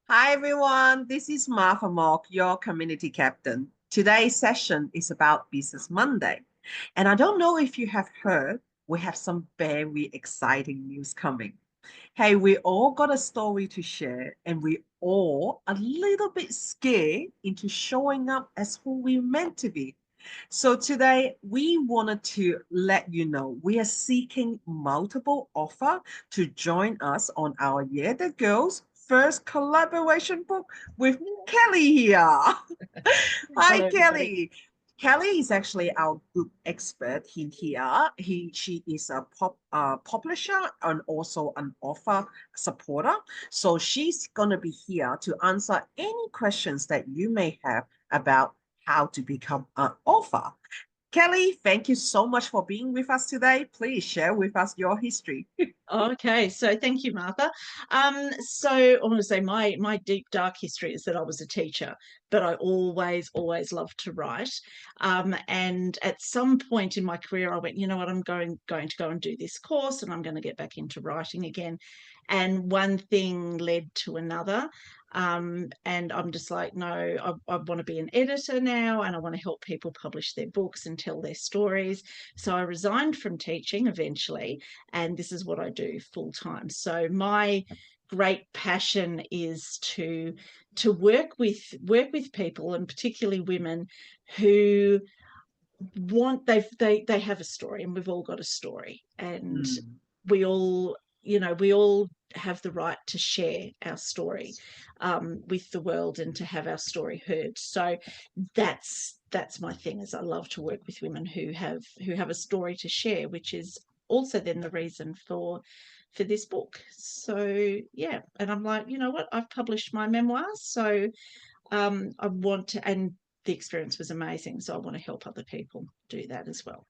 Hi everyone, this is Martha Mock, your community captain. Today's session is about Business Monday. And I don't know if you have heard, we have some very exciting news coming. Hey, we all got a story to share, and we all a little bit scared into showing up as who we're meant to be. So today we wanted to let you know we are seeking multiple offer to join us on our Year That Goes first collaboration book with Kelly here. Hi, Hello, everybody. Kelly. Kelly is actually our group expert in here. She is a publisher and also an author supporter. So she's gonna be here to answer any questions that you may have about how to become an author. Kelly, thank you so much for being with us today. Please share with us your history. Okay, so thank you, Martha. So I want to say my deep dark history is that I was a teacher, but I always loved to write. And at some point in my career, I went, you know what, I'm going to go and do this course, and I'm going to get back into writing again. And one thing led to another. And I'm just like, no, I want to be an editor now, and I want to help people publish their books and tell their stories. So I resigned from teaching eventually, and this is what I do full time. So my great passion is to work with people, and particularly women who they have a story, and we've all got a story, and Mm, we all have the right to share our story with the world, and to have our story heard. So that's my thing, is I love to work with women who have a story to share, which is also then the reason for this book. So yeah, and I'm like, you know what, I've published my memoirs, so I want to, and the experience was amazing, so I want to help other people do that as well.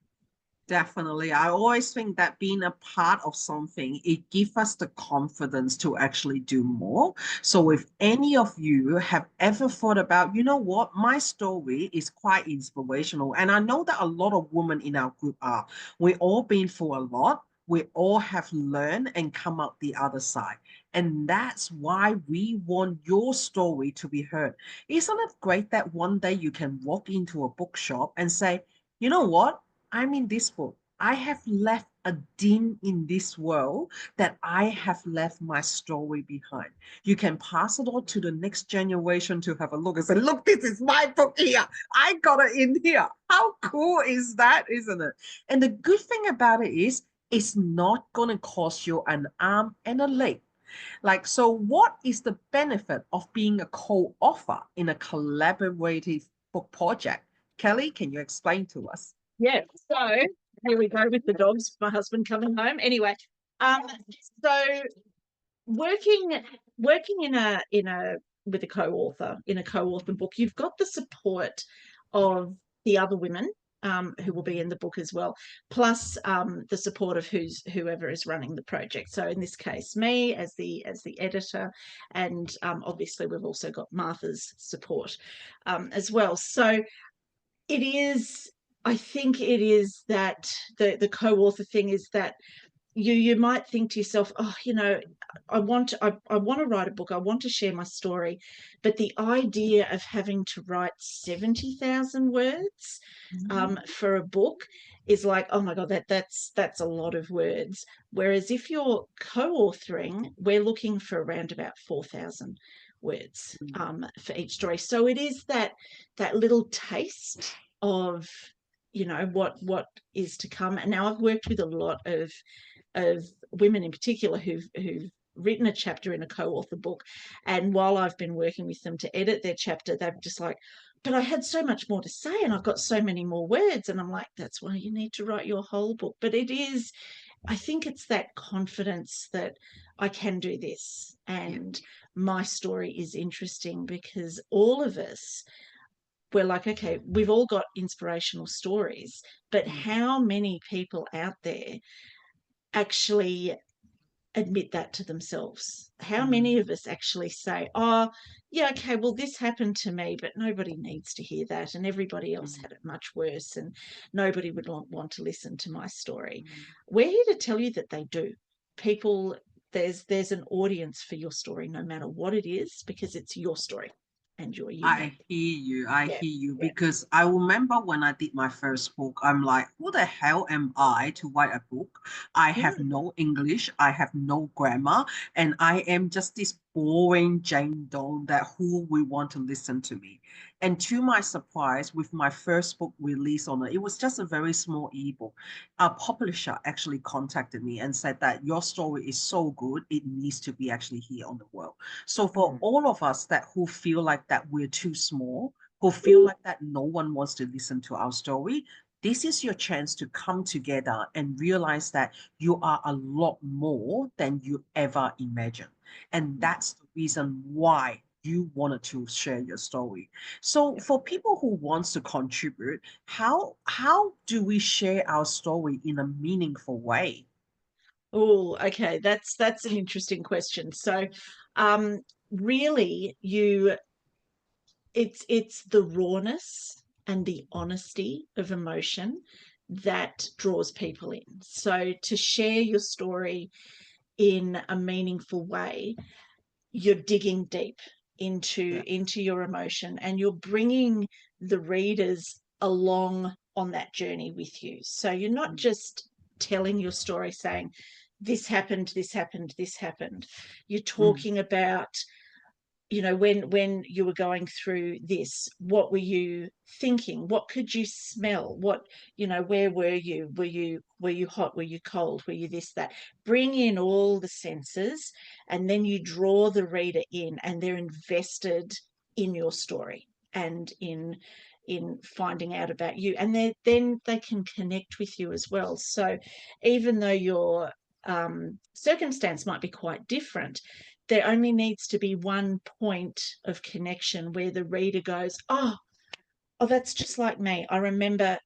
definitely. I always think that being a part of something, it gives us the confidence to actually do more. So if any of you have ever thought about, you know what, my story is quite inspirational. And I know that a lot of women in our group are. We've all been through a lot. We all have learned and come out the other side. And that's why we want your story to be heard. Isn't it great that one day you can walk into a bookshop and say, you know what? I'm in this book. I have left a dent in this world that I have left my story behind. You can pass it on to the next generation to have a look and say, look, this is my book here. I got it in here. How cool is that, isn't it? And the good thing about it is, it's not going to cost you an arm and a leg. Like, so what is the benefit of being a co-author in a collaborative book project? Kelly, can you explain to us? Yeah, so here we go with the dogs, my husband coming home. Anyway, um, so working working in a with a co-author in a co-author book, you've got the support of the other women who will be in the book as well, plus the support of whoever is running the project. So in this case, me as the editor, and obviously we've also got Martha's support as well. So it is, I think it is that the co-author thing is that you might think to yourself, oh, I want to write a book, I want to share my story, but the idea of having to write 70,000 words Mm. for a book is like, oh my god, that's a lot of words. Whereas if you're co-authoring, we're looking for around about 4,000 words for each story. So it is that little taste of what is to come. And now I've worked with a lot of women in particular who've written a chapter in a co-author book, and while I've been working with them to edit their chapter, they've just like, but I had so much more to say, and I've got so many more words. And I'm like, that's why you need to write your whole book. But it is, I think it's that confidence that I can do this, Yeah. and my story is interesting, because all of us, we're like, okay, we've all got inspirational stories, but Mm. how many people out there actually admit that to themselves? How many Mm. of us actually say, oh, yeah, okay, well, this happened to me, but nobody needs to hear that, and everybody else Mm. had it much worse, and nobody would want to listen to my story? Mm. We're here to tell you that they do. People, there's an audience for your story, no matter what it is, because it's your story and you're I unique. hear you. I Yeah, hear you yeah. because I remember when I did my first book, I'm like, who the hell am I to write a book? I have Mm, no English, I have no grammar, and I am just this boring Jane Doe that who will want to listen to me. And to my surprise, with my first book release on it was just a very small ebook. A publisher actually contacted me and said that your story is so good, it needs to be actually here on the world. So for mm, all of us that who feel like that we're too small, who feel like that no one wants to listen to our story, this is your chance to come together and realize that you are a lot more than you ever imagined. And mm. that's the reason why you wanted to share your story. So for people who wants to contribute, how do we share our story in a meaningful way? Oh, okay. That's an interesting question. So, um, really, it's the rawness and the honesty of emotion that draws people in. So, to share your story in a meaningful way, you're digging deep Yeah. into your emotion, and you're bringing the readers along on that journey with you. So you're not Mm, just telling your story saying this happened, this happened, this happened. You're mm, talking about, when you were going through this, what were you thinking? What could you smell? Where were you hot? Were you cold? Were you this, that? Bring in all the senses, and then you draw the reader in, and they're invested in your story and in finding out about you, and then they can connect with you as well. So even though your circumstance might be quite different, there only needs to be one point of connection where the reader goes, oh, that's just like me. I remember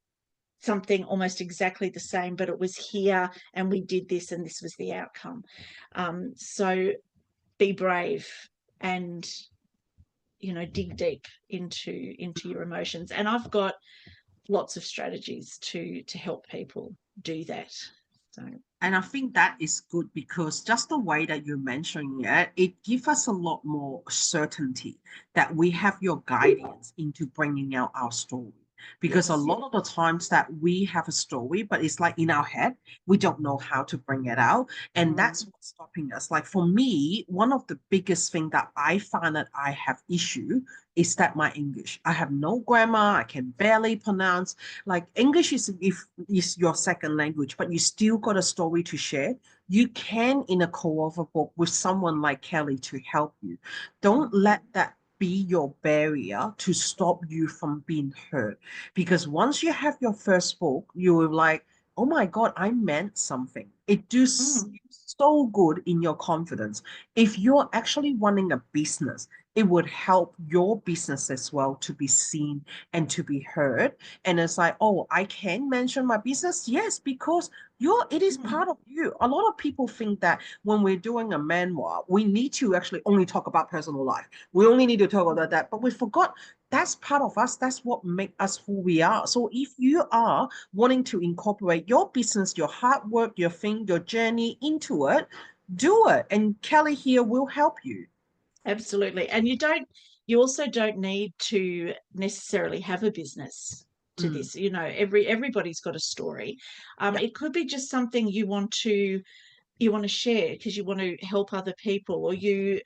something almost exactly the same, but it was here and we did this and this was the outcome. So be brave and dig deep into your emotions. And I've got lots of strategies to help people do that. So and I think that is good because just the way that you're mentioning it, it gives us a lot more certainty that we have your guidance into bringing out our story. Because a yes. lot of the times that we have a story, but it's like in our head, we don't know how to bring it out. And Mm, that's what's stopping us. Like for me, one of the biggest thing that I find that I have issue is that my English. I have no grammar, I can barely pronounce. Like English is your second language, but you still got a story to share. You can in a co-author book with someone like Kelly to help you. Don't mm, let that be your barrier to stop you from being heard. Because once you have your first book, you will like, oh my God, I meant something. It does mm, so good in your confidence. If you're actually running a business, it would help your business as well to be seen and to be heard. And it's like, oh, I can mention my business. Yes, because it is mm, part of you. A lot of people think that when we're doing a memoir, we need to actually only talk about personal life. We only need to talk about that. But we forgot that's part of us. That's what makes us who we are. So if you are wanting to incorporate your business, your hard work, your thing, your journey into it, do it. And Kelly here will help you. absolutely. And you also don't need to necessarily have a business to Mm, this. Everybody's got a story. yeah. It could be just something you want to share because you want to help other people, or you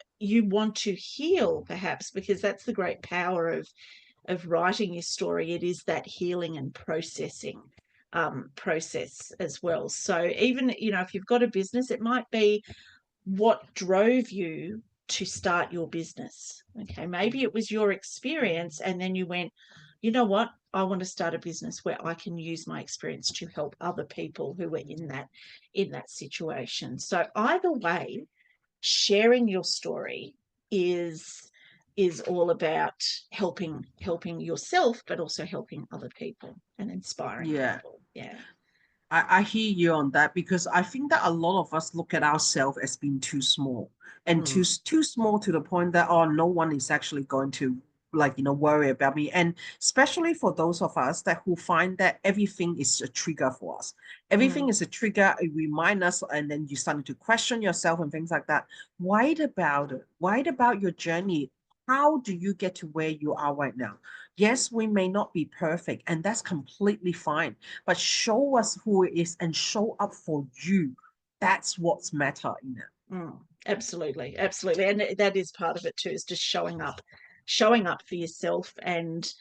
want to heal, perhaps, because that's the great power of writing your story. It is that healing and processing process as well. So even if you've got a business, it might be what drove you to start your business. Okay, maybe it was your experience, and then you went, you know what? I want to start a business where I can use my experience to help other people who are in that situation. So either way, sharing your story is all about helping yourself, but also helping other people and inspiring Yeah. people. Yeah. I hear you on that because I think that a lot of us look at ourselves as being too small and too Mm, small to the point that oh no one is actually going to like, worry about me. And especially for those of us that who find that everything is a trigger for us. Everything Mm, is a trigger, it remind us, and then you start to question yourself and things like that. Write about it. Write about your journey. How do you get to where you are right now? Yes, we may not be perfect, and that's completely fine. But show us who it is and show up for you. That's what's matter in it. mm, absolutely, absolutely, and that is part of it too. Is just showing up for yourself, and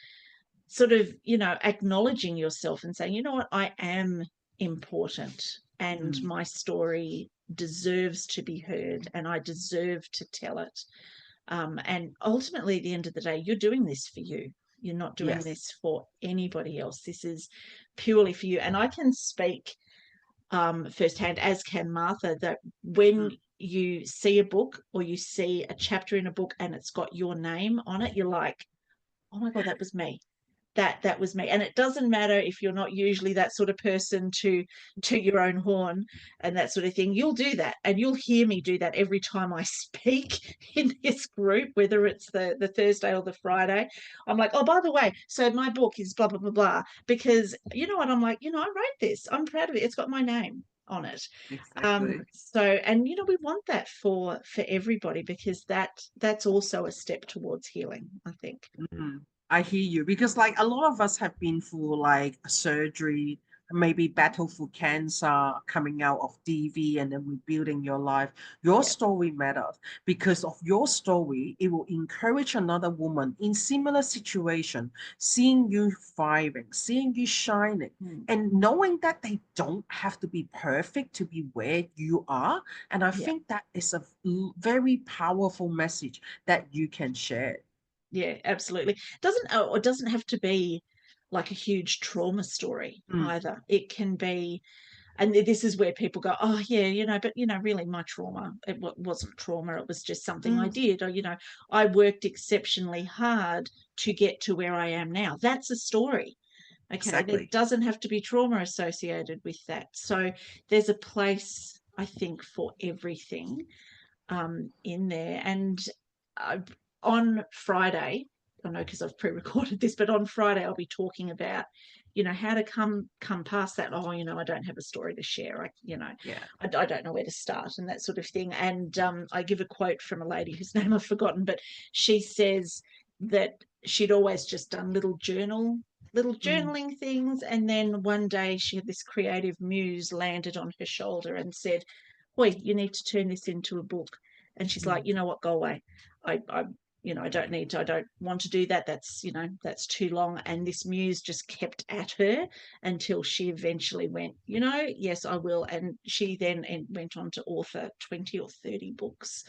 sort of, acknowledging yourself and saying, you know what, I am important, and Mm, my story deserves to be heard, and I deserve to tell it. And ultimately, at the end of the day, you're doing this for you. You're not doing yes. this for anybody else. This is purely for you. And I can speak firsthand, as can Martha, that when Mm, you see a book or you see a chapter in a book and it's got your name on it, you're like, oh my God, that was me. That was me. And it doesn't matter if you're not usually that sort of person to your own horn and that sort of thing. You'll do that, and you'll hear me do that every time I speak in this group, whether it's the Thursday or the Friday. I'm like, oh, by the way, so my book is blah blah blah blah, because you know what, I'm like, I wrote this, I'm proud of it, it's got my name on it. exactly. So, and we want that for everybody, because that's also a step towards healing, I think. Mm, I hear you because like a lot of us have been through like surgery, maybe battle for cancer, coming out of DV and then rebuilding your life. Your Yeah. story matters because of your story, it will encourage another woman in similar situation, seeing you thriving, seeing you shining, Mm. and knowing that they don't have to be perfect to be where you are. And I Yeah. think that is a very powerful message that you can share. Yeah, absolutely. It doesn't have to be like a huge trauma story Mm, either. It can be, and this is where people go, oh yeah, but really my trauma, wasn't trauma. It was just something I mm, did, or I worked exceptionally hard to get to where I am now. That's a story. Okay, there exactly. doesn't have to be trauma associated with that. So there's a place, I think, for everything in there. And uh, on Friday, I know because I've pre-recorded this, but on Friday I'll be talking about, how to come past that. Oh, I don't have a story to share. Yeah. I don't know where to start and that sort of thing. And I give a quote from a lady whose name I've forgotten, but she says that she'd always just done little Mm, journaling things, and then one day she had this creative muse landed on her shoulder and said, boy, you need to turn this into a book. And she's like, mm. you know what, go away. I I don't need to, I don't want to do that. That's too long. And this muse just kept at her until she eventually went, yes, I will. And she then went on to author 20 or 30 books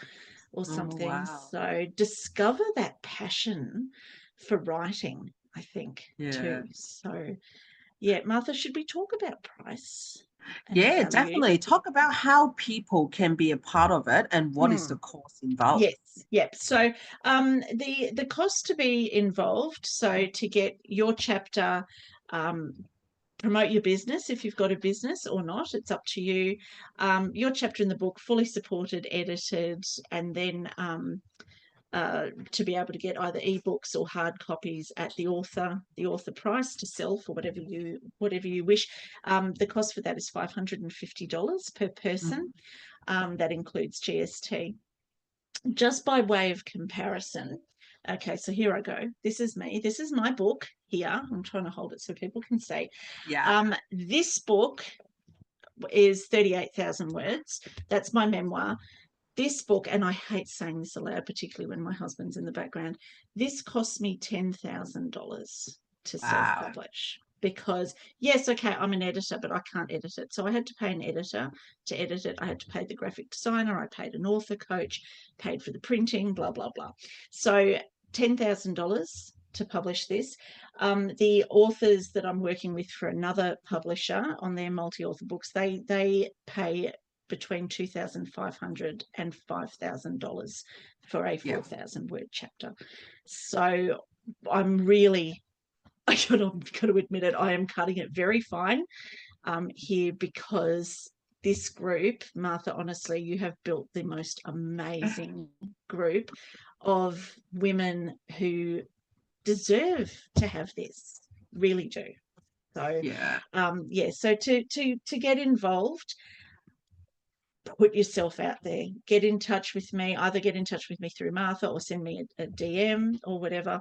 or Oh, something. wow. So discover that passion for writing, I think, Yeah. too. So, yeah, Martha, should we talk about price and Yeah, value? definitely. Talk about how people can be a part of it and what is Hmm. the cost involved. Yes, yep. So the cost to be involved, so to get your chapter, um, promote your business if you've got a business or not, it's up to you. Your chapter in the book, fully supported, edited, and then to be able to get either ebooks or hard copies at the author price to sell for whatever you wish. The cost for that is $550 per person. Mhm. That includes GST. Just by way of comparison, okay, so here I go. This is me. This is my book here. I'm trying to hold it so people can see. Yeah. This book is 38,000 words. That's my memoir. This book, and I hate saying this aloud, particularly when my husband's in the background, this cost me $10,000 to Wow. self-publish. Because yes, okay, I'm an editor, but I can't edit it. So I had to pay an editor to edit it. I had to pay the graphic designer. I paid an author coach, paid for the printing, blah, blah, blah. So $10,000 to publish this. The authors that I'm working with for another publisher on their multi-author books, they pay between $2,500 and $5,000 for a Yeah. 4,000 word chapter. So I'm really, I got to admit it, I am cutting it very fine here, because this group, Martha, honestly, you have built the most amazing group of women who deserve to have this, really do. So Yeah. yeah, so to get involved, put yourself out there, get in touch with me, either get in touch with me through Martha or send me a DM or whatever,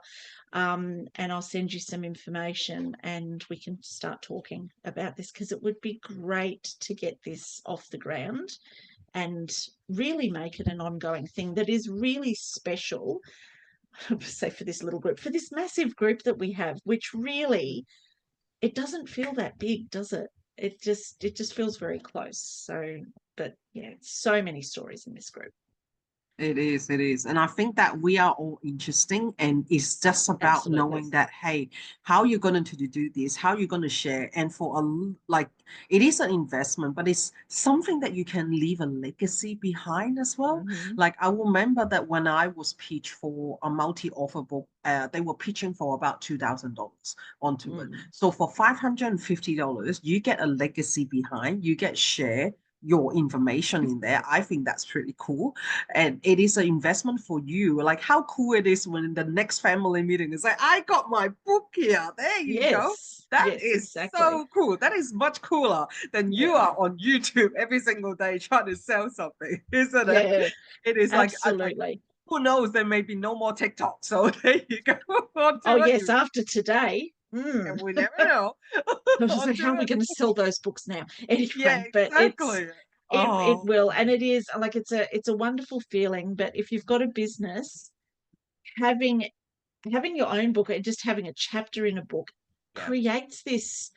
and I'll send you some information and we can start talking about this, because it would be great to get this off the ground and really make it an ongoing thing that is really special, say for this little group, for this massive group that we have, which really, it doesn't feel that big, does it? It just feels very close. So, but yeah, so many stories in this group. It is, it is. And I think that we are all interesting, and it's just about Absolutely. knowing that, hey, how you're going to do this, how you're going to share. And for like, it is an investment, but it's something that you can leave a legacy behind as well. Mm-hmm. Like, I remember that when I was pitched for a multi-author book, they were pitching for about $2,000 onto it. Mm. So for $550, you get a legacy behind, you get share your information in there. I think that's pretty cool, and it is an investment for you. Like how cool it is when in the next family meeting it's like, I got my book here, there you go. Yes, That yes, is exactly. so cool. That is much cooler than you Yeah, are on YouTube every single day trying to sell something, isn't it? yeah, It is like, like absolutely. who knows, there may be no more TikTok, so there you go. On Oh to it, yes, you, after today. and Mm. we never know. I was just On like, to how are we it. going to sell those books now? Yeah, Anyway, but exactly. it Oh will, and it is like it's a wonderful feeling. But if you've got a business, having having your own book and just having a chapter in a book yeah, creates this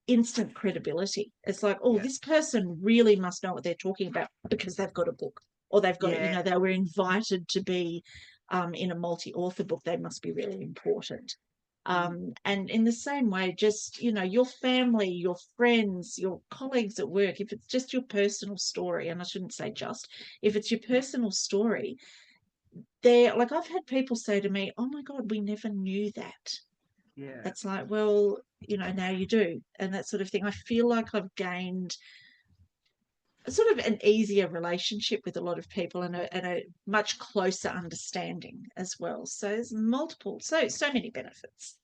instant credibility. It's like, oh, yeah, this person really must know what they're talking about because they've got a book, or they've got, yeah. they were invited to be in a multi-author book. They must be really important. Mm. And in the same way, just, your family, your friends, your colleagues at work, if it's just your personal story, and I shouldn't say just, if it's your personal story, they're like, I've had people say to me, oh my God, we never knew that. Yeah. It's like, well, now you do, and that sort of thing. I feel like I've gained a sort of an easier relationship with a lot of people, and a much closer understanding as well. So there's multiple, so many benefits.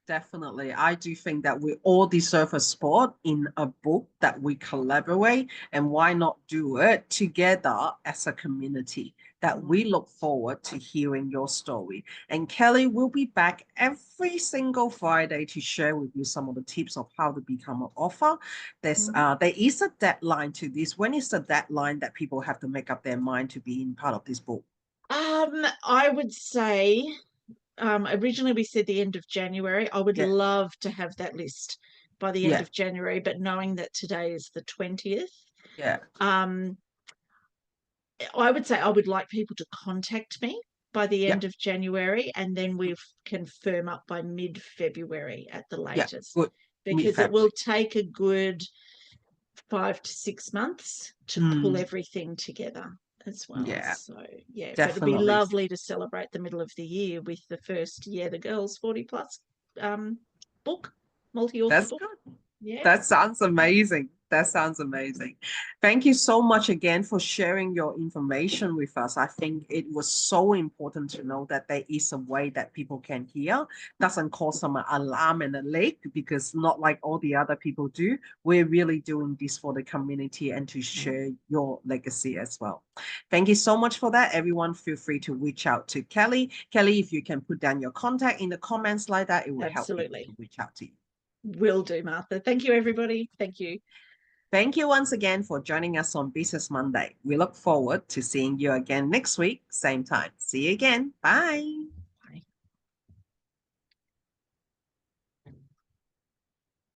Definitely. I do think that we all deserve a spot in a book that we collaborate, and why not do it together as a community that we Mm. look forward to hearing your story. And Kelly will be back every single Friday to share with you some of the tips of how to become an author. Mm. There is a deadline to this. When is the deadline that people have to make up their mind to be in part of this book? I would say, originally we said the end of January. I would Yeah, love to have that list by the end yeah, of January, but knowing that today is the 20th, yeah, um, I would say I would like people to contact me by the yeah, end of January, and then we can firm up by mid-February at the yeah. latest, Good. because it will Mid-February. take a good 5 to 6 months to pull Mm, everything together as well. yeah, So yeah, but it'd be definitely. lovely to celebrate the middle of the year with the first Yeah the Girls 40 plus um, book, multi-author That's book. good. Yeah, That sounds amazing. That sounds amazing. Thank you so much again for sharing your information with us. I think it was so important to know that there is a way that people can hear. Doesn't cause them an alarm and a leg, because not like all the other people do. We're really doing this for the community and to share your legacy as well. Thank you so much for that. Everyone, feel free to reach out to Kelly. Kelly, if you can put down your contact in the comments like that, it will help people absolutely. to reach out to you. Will do, Martha. Thank you, everybody. Thank you. Thank you once again for joining us on Business Monday. We look forward to seeing you again next week, same time. See you again. Bye.